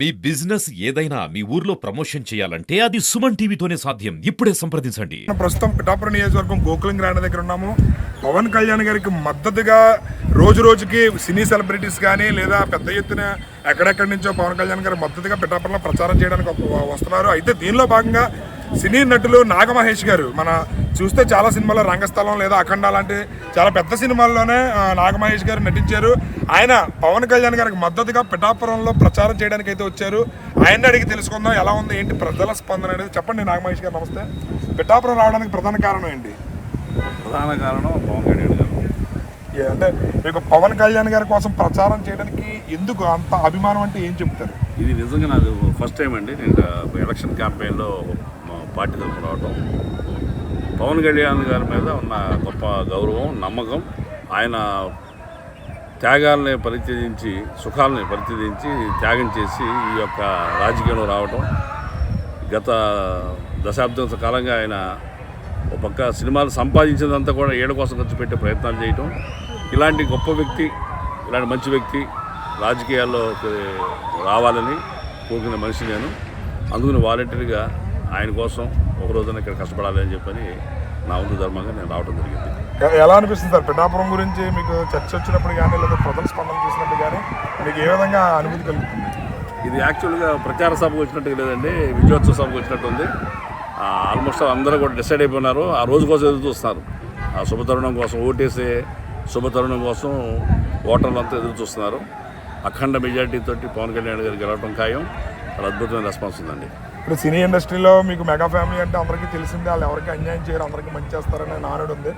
మీ business ఏదైనా మీ ఊర్లో promotion చేయాలంటే అది సుమన్ టీవీతోనే సాధ్యం. ఇప్పుడే సంప్రదించండి. ప్రస్తుతం పిఠాపురం నియోజకవర్గం గోకులం గ్రాండ్ దగ్గర ఉన్నాము. పవన్ కళ్యాణ్ గారికి మద్దతుగా రోజు రోజుకి సినీ సెలబ్రిటీస్ కానీ లేదా పెద్ద ఎత్తున ఎక్కడెక్కడి నుంచో పవన్ కళ్యాణ్ గారు మద్దతుగా పిఠాపురంలో ప్రచారం చేయడానికి వస్తున్నారు. అయితే దీనిలో భాగంగా సినీ నటులు నాగమహేష్ గారు మన చూస్తే చాలా సినిమాల్లో రంగస్థలం లేదా అఖండ లాంటి చాలా పెద్ద సినిమాల్లోనే నాగమహేష్ గారు నటించారు. ఆయన పవన్ కళ్యాణ్ గారికి మద్దతుగా పిఠాపురంలో ప్రచారం చేయడానికి అయితే వచ్చారు. ఆయన్ని అడిగి తెలుసుకుందాం ఎలా ఉంది ఏంటి ప్రజల స్పందన అనేది. చెప్పండి నాగమహేష్ గారు, నమస్తే. పిఠాపురం రావడానికి ప్రధాన కారణం ఏంటి? ప్రధాన కారణం పవన్ కళ్యాణ్ గారు. అంటే మీకు పవన్ కళ్యాణ్ గారి కోసం ప్రచారం చేయడానికి ఎందుకు అంత అభిమానం అంటే ఏం చెప్తారు? ఇది నిజంగా నాకు ఫస్ట్ టైం అండి. నేను ఎలక్షన్ క్యాంపెయిన్లో పార్టీ తరఫున రావటం. పవన్ కళ్యాణ్ గారి మీద ఉన్న గొప్ప గౌరవం, నమ్మకం, ఆయన త్యాగాలని పరిత్యజించి సుఖాలని పరిత్యజించి త్యాగం చేసి ఈ యొక్క రాజకీయంలో రావటం. గత దశాబ్దం కాలంగా ఆయన ఒక పక్క సినిమాలు సంపాదించినంతా కూడా ఏడు కోసం ఖర్చు పెట్టే ప్రయత్నాలు చేయటం. ఇలాంటి గొప్ప వ్యక్తి, ఇలాంటి మంచి వ్యక్తి రాజకీయాల్లో రావాలని కోరుకునే మనిషి నేను. అందుకని వాలంటీర్గా ఆయన కోసం ఒక రోజున ఇక్కడ కష్టపడాలి అని చెప్పని నా వంతు ధర్మంగా నేను రావడం జరిగింది. ఎలా అనిపిస్తుంది సార్ పిఠాపురం గురించి మీకు చర్చ వచ్చినప్పుడు కానీ లేదా ప్రజల స్పందన చూసినప్పుడు కానీ మీకు ఏ విధంగా అనుభూతి కలుగుతుంది? ఇది యాక్చువల్గా ప్రచార సభకు వచ్చినట్టు లేదండి, విజయోత్సవ సభకు వచ్చినట్టు ఉంది. ఆల్మోస్ట్ అందరూ కూడా డిసైడ్ అయిపోయినారు. ఆ రోజు కోసం ఎదురు చూస్తున్నారు. ఆ శుభతరుణం కోసం, ఓటేసే శుభతరుణం కోసం ఓటర్లు అంతా ఎదురు చూస్తున్నారు. అఖండ మెజార్టీతో పవన్ కళ్యాణ్ గారికి గెలవడం ఖాయం. చాలా అద్భుతమైన రెస్పాన్స్ ఉందండి. ఇప్పుడు సినీ ఇండస్ట్రీలో మీకు మెగా ఫ్యామిలీ అంటే అందరికీ తెలిసిందే, వాళ్ళు ఎవరికి అన్యాయం చేయరు, అందరికీ మంచి చేస్తారనే నానుడు ఉంది.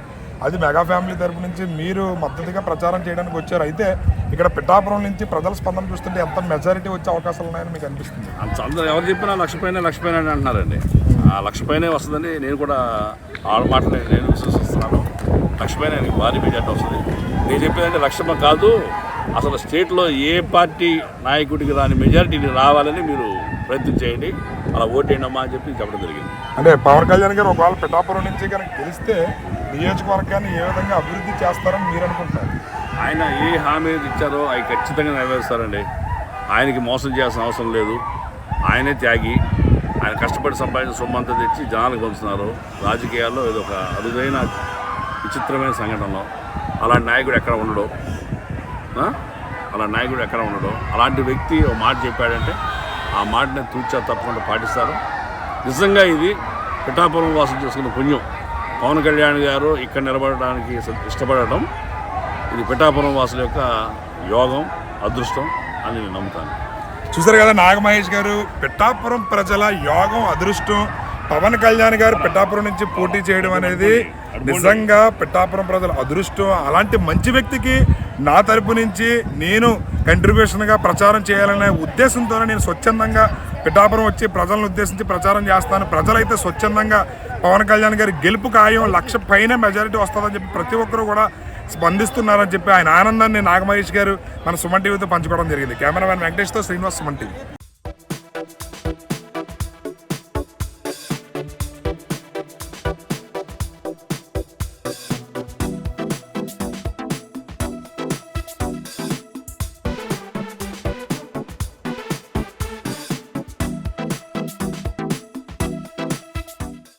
అది మెగా ఫ్యామిలీ తరపు నుంచి మీరు మద్దతుగా ప్రచారం చేయడానికి వచ్చారు. అయితే ఇక్కడ పిఠాపురం నుంచి ప్రజల స్పందన చూస్తుంటే ఎంత మెజారిటీ వచ్చే అవకాశాలు ఉన్నాయని మీకు అనిపిస్తుంది? అందరూ ఎవరు చెప్పినా లక్ష పైన అని అంటున్నారండి. ఆ లక్ష పైనే వస్తుందని నేను కూడా ఆడ మాటలు నేను విశ్వసిస్తున్నాను. లక్ష పైన భారీ మెజార్టీ వస్తుంది. నేను చెప్పేదంటే లక్ష కాదు, అసలు స్టేట్లో ఏ పార్టీ నాయకుడికి రాని మెజారిటీని రావాలని మీరు ప్రయత్నం చేయండి, అలా ఓటేయండమ్మా అని చెప్పి చెప్పడం జరిగింది. అంటే పవన్ కళ్యాణ్ గారు ఒకవేళ పిఠాపురం నుంచి కనుక గెలిస్తే నియోజకవర్గాన్ని ఏ విధంగా అభివృద్ధి చేస్తారని మీరు అనుకుంటారు? ఆయన ఏ హామీ ఇచ్చారో అవి ఖచ్చితంగా నెరవేరుస్తారండి. ఆయనకి మోసం చేయాల్సిన అవసరం లేదు. ఆయనే త్యాగి. ఆయన కష్టపడి సంపాదించిన సొమ్మంతా తెచ్చి జనాలకు పంచుతున్నారు. రాజకీయాల్లో ఇది ఒక అరుదైన విచిత్రమైన సంఘటనలో అలాంటి నాయకుడు ఎక్కడ ఉండడు. అలాంటి వ్యక్తి ఒక మాట చెప్పాడంటే ఆ మాటని తూచా తప్పకుండా పాటిస్తారు. నిజంగా ఇది పిఠాపురం వాసం చేసుకున్న పుణ్యం. పవన్ కళ్యాణ్ గారు ఇక్కడ నిలబడడానికి ఇష్టపడటం ఇది పిఠాపురం వాసుల యొక్క యోగం, అదృష్టం అని నేను నమ్ముతాను. చూసారు కదా నాగమహేష్ గారు, పిఠాపురం ప్రజల యోగం, అదృష్టం. పవన్ కళ్యాణ్ గారు పిఠాపురం నుంచి పోటీ చేయడం అనేది నిజంగా పిఠాపురం ప్రజల అదృష్టం. అలాంటి మంచి వ్యక్తికి నా తరపు నుంచి నేను కంట్రిబ్యూషన్గా ప్రచారం చేయాలనే ఉద్దేశంతోనే నేను స్వచ్ఛందంగా పిఠాపురం వచ్చి ప్రజలను ఉద్దేశించి ప్రచారం చేస్తాను. ప్రజలైతే స్వచ్ఛందంగా పవన్ కళ్యాణ్ గారి గెలుపు ఖాయం, లక్ష పైన మెజారిటీ వస్తుందని చెప్పి ప్రతి ఒక్కరు కూడా స్పందిస్తున్నారని చెప్పి ఆయన ఆనందాన్ని నాగమహేష్ గారు మన సుమన్ టీవీతో పంచుకోవడం జరిగింది. కెమెరామెన్ వెంకటేష్తో శ్రీనివాస్, సుమన్ టీవీ.